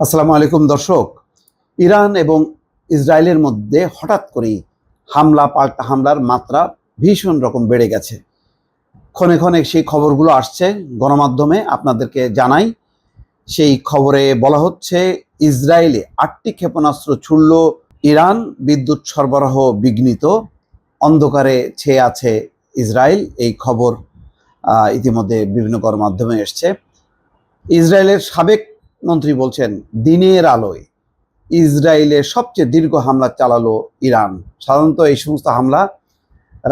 আসসালামু আলাইকুম দর্শক। ইরান এবং ইসরায়েলের মধ্যে হঠাৎ করেই পাল্টা হামলার মাত্রা ভীষণ রকম বেড়ে গেছে। ক্ষণে ক্ষণে সেই খবরগুলো আসছে গণমাধ্যমে, আপনাদেরকে জানাই। সেই খবরে বলা হচ্ছে ইসরায়েলে 8টি ক্ষেপণাস্ত্র ছুড়ল ইরান, বিদ্যুৎ সরবরাহ বিঘ্নিত, অন্ধকারে ছেয়ে আছে ইসরায়েল। এই খবর ইতিমধ্যে বিভিন্ন গণমাধ্যমে এসছে। ইসরায়েলের সাবেক মন্ত্রী বলছেন, দিনের আলোয় ইসরায়েলের সবচেয়ে দীর্ঘ হামলা চালালো ইরান। সাধারণত এই সমস্ত হামলা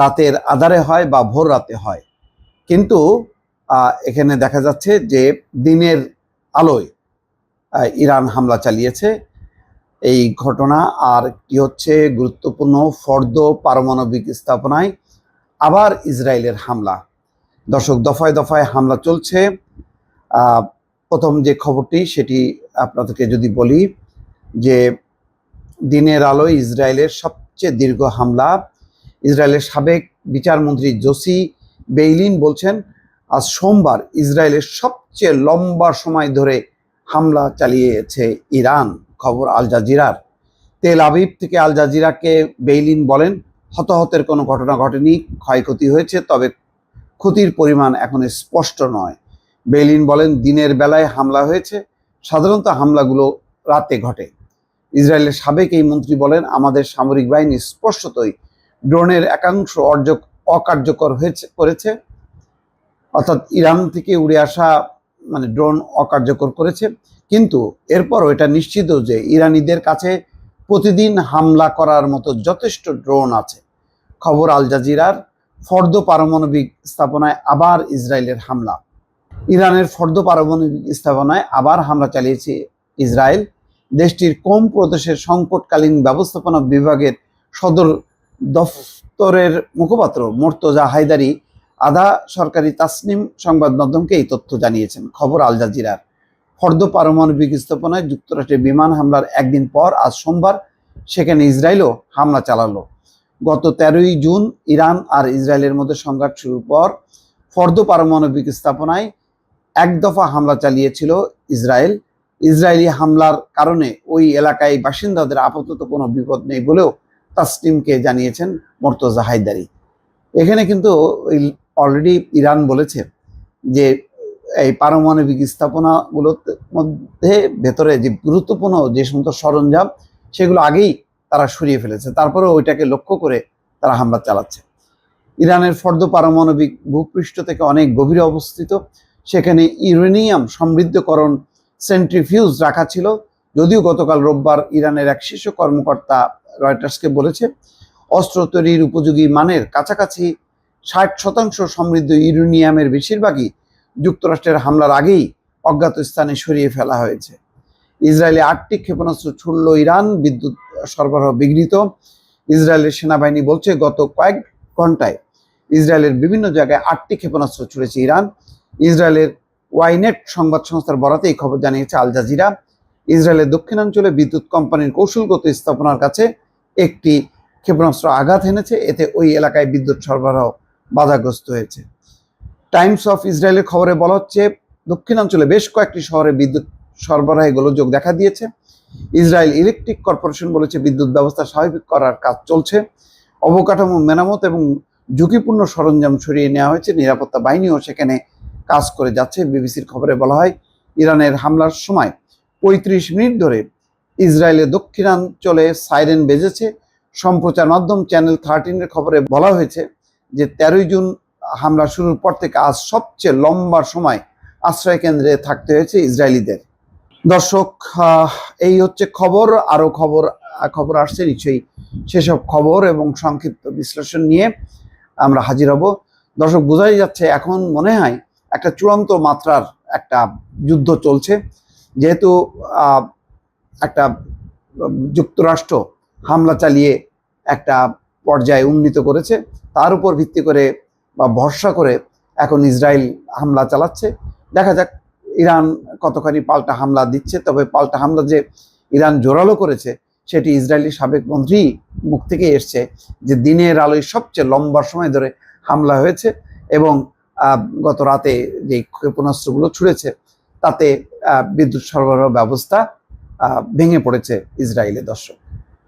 রাতের আধারে হয় বা ভোর রাতে হয়, কিন্তু এখানে দেখা যাচ্ছে যে দিনের আলোয় ইরান হামলা চালিয়েছে। এই ঘটনা আর কি হচ্ছে, গুরুত্বপূর্ণ ফর্দ পারমাণবিক স্থাপনায় আবার ইসরায়েলের হামলা। দর্শক, দফায় দফায় হামলা চলছে। প্রথম যে খবরটি সেটি আপনাদেরকে যদি বলি, যে দিনের আলোয় ইসরায়েলের সবচেয়ে দীর্ঘ হামলা। ইসরায়েলের সাবেক বিচারমন্ত্রী জোসি বেইলিন বলছেন, আজ সোমবার ইসরায়েলের সবচেয়ে লম্বা সময় ধরে হামলা চালিয়েছে ইরান। খবর আল জাজিরার। তেল আবিব থেকে আল জাজিরাকে বেইলিন বলেন, হতাহতের কোনো ঘটনা ঘটেনি, ক্ষয়ক্ষতি হয়েছে, তবে ক্ষতির পরিমাণ এখন স্পষ্ট নয়। বেইলিন বলেন, দিনের বেলায় হামলা হয়েছে, সাধারণত হামলাগুলো রাতে ঘটে। ইসরায়েলের সাবেক এই মন্ত্রী বলেন, আমাদের সামরিক বাহিনী স্পষ্টতই ড্রোনের একাংশ অকার্যকর করেছে, অর্থাৎ ইরান থেকে উড়ে আসা ড্রোন অকার্যকর করেছে। কিন্তু এরপরও এটা নিশ্চিত যে ইরানিদের কাছে প্রতিদিন হামলা করার মতো যথেষ্ট ড্রোন আছে। খবর আল জাজিরার। ফর্দ পারমাণবিক স্থাপনায় আবার ইসরায়েলের হামলা। ইরানের ফর্দ পারমাণবিক স্থাপনায় আবার হামলা চালিয়েছে ইসরায়েল। দেশটির কোম প্রদেশের সংকটকালীন ব্যবস্থাপনা বিভাগের সদর দফতরের মুখপাত্র মোর্তজা হায়দারি আধা সরকারি তাসনিম সংবাদ মাধ্যমকে এই তথ্য জানিয়েছেন। খবর আল জাজিরার। ফর্দ পারমাণবিক স্থাপনায় যুক্তরাষ্ট্রের বিমান হামলার একদিন পর আজ সোমবার সেখানে ইসরায়েলও হামলা চালালো। গত 13ই জুন ইরান আর ইসরায়েলের মধ্যে সংঘাত শুরুর পর ফর্দ পারমাণবিক স্থাপনায় এক দফা হামলা চালিয়েছিল ইসরায়েল। ইসরায়েলি হামলার কারণে ওই এলাকায় বাসিন্দাদের আপাতত কোনো বিপদ নেই বলেও তাসনিমকে জানিয়েছেন মোর্তজা হায়দারি। এখানে কিন্তু অলরেডি ইরান বলেছে যে এই পারমাণবিক স্থাপনাগুলোর মধ্যে ভেতরে যে গুরুত্বপূর্ণ যে সমস্ত সরঞ্জাম, সেগুলো আগেই তারা সরিয়ে ফেলেছে, তারপরেও ওইটাকে লক্ষ্য করে তারা হামলা চালাচ্ছে। ইরানের ফর্দ পারমাণবিক ভূপৃষ্ঠ থেকে অনেক গভীরে অবস্থিত। সেখানে ইউরেনিয়াম সমৃদ্ধকরণ সেন্ট্রিফিউজ রাখা ছিল। যদিও গতকাল রোববার ইরানের এক শীর্ষ কর্মকর্তা রয়টার্সকে বলেছে, অস্ত্র তৈরির উপযোগী মানের কাছাকাছি 60% সমৃদ্ধ ইউরেনিয়ামের বেশিরভাগই যুক্তরাষ্ট্রের হামলার আগেই অজ্ঞাত স্থানে সরিয়ে ফেলা হয়েছে। ইসরায়েলে 8টি ক্ষেপণাস্ত্র ছুড়ল ইরান, বিদ্যুৎ সরবরাহ বিঘ্নিত। ইসরায়েলের সেনাবাহিনী বলছে, গত কয়েক ঘন্টায় ইসরায়েলের বিভিন্ন জায়গায় 8টি ক্ষেপণাস্ত্র ছুড়েছে ইরান। ইসরায়েলের ওয়াইনেট সংবাদ সংস্থার বরাতে এই খবর জানিয়েছে আল জাজিরা। ইসরায়েলের দক্ষিণাঞ্চলে বিদ্যুৎ কোম্পানির কৌশলগত স্থাপনার কাছে একটি ক্ষেপণাস্ত্র আঘাত এনেছে, এতে ওই এলাকায় বিদ্যুৎ সরবরাহ বাধাগ্রস্ত হয়েছে। টাইমস অফ ইসরায়েলের খবরে বলা হচ্ছে, দক্ষিণাঞ্চলে বেশ কয়েকটি শহরে বিদ্যুৎ সরবরাহে গোলযোগ দেখা দিয়েছে। ইসরায়েল ইলেকট্রিক কর্পোরেশন বলেছে, বিদ্যুৎ ব্যবস্থা স্বাভাবিক করার কাজ চলছে। অবকাঠামো মেরামত এবং ঝুঁকিপূর্ণ সরঞ্জাম সরিয়ে নেওয়া হয়েছে। নিরাপত্তা বাহিনীও সেখানে কাজ করে যাচ্ছে। বিবিসির খবরে বলা হয়, ইরানের হামলার সময় 35 মিনিট ধরে ইসরায়েলের দক্ষিণাঞ্চলে সাইরেন বেজেছে। সম্প্রচার মাধ্যম চ্যানেল 13-এর খবরে বলা হয়েছে যে 13ই জুন হামলা শুরুর পর থেকে আজ সবচেয়ে লম্বা সময় আশ্রয় কেন্দ্রে থাকতে হয়েছে ইসরায়েলিদের। দর্শক, এই হচ্ছে খবর। আরও খবর আসছে, নিশ্চয়ই সেসব খবর এবং সংক্ষিপ্ত বিশ্লেষণ নিয়ে আমরা হাজির হব। দর্শক, বোঝাই যাচ্ছে এখন মনে হয় একটা চূড়ান্ত মাত্রার একটা যুদ্ধ চলছে। যেহেতু একটা যুক্তরাষ্ট্র হামলা চালিয়ে একটা পর্যায়ে উন্নীত করেছে, তার উপর ভিত্তি করে বা ভরসা করে এখন ইসরায়েল হামলা চালাচ্ছে। দেখা যাক ইরান কতখানি পাল্টা হামলা দিচ্ছে। তবে পাল্টা হামলা যে ইরান জোরালো করেছে সেটি ইসরায়েলি সাবেক মন্ত্রী মুখ থেকে এসছে, যে দিনের আলোয় সবচেয়ে লম্বা সময় ধরে হামলা হয়েছে এবং গত রাতে যে ক্ষেপণাস্ত্রগুলো ছুড়েছে তাতে বিদ্যুৎ সরবরাহ ব্যবস্থা ভেঙে পড়েছে ইসরায়েলের। দর্শক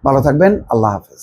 ভালো থাকবেন, আল্লাহ হাফেজ।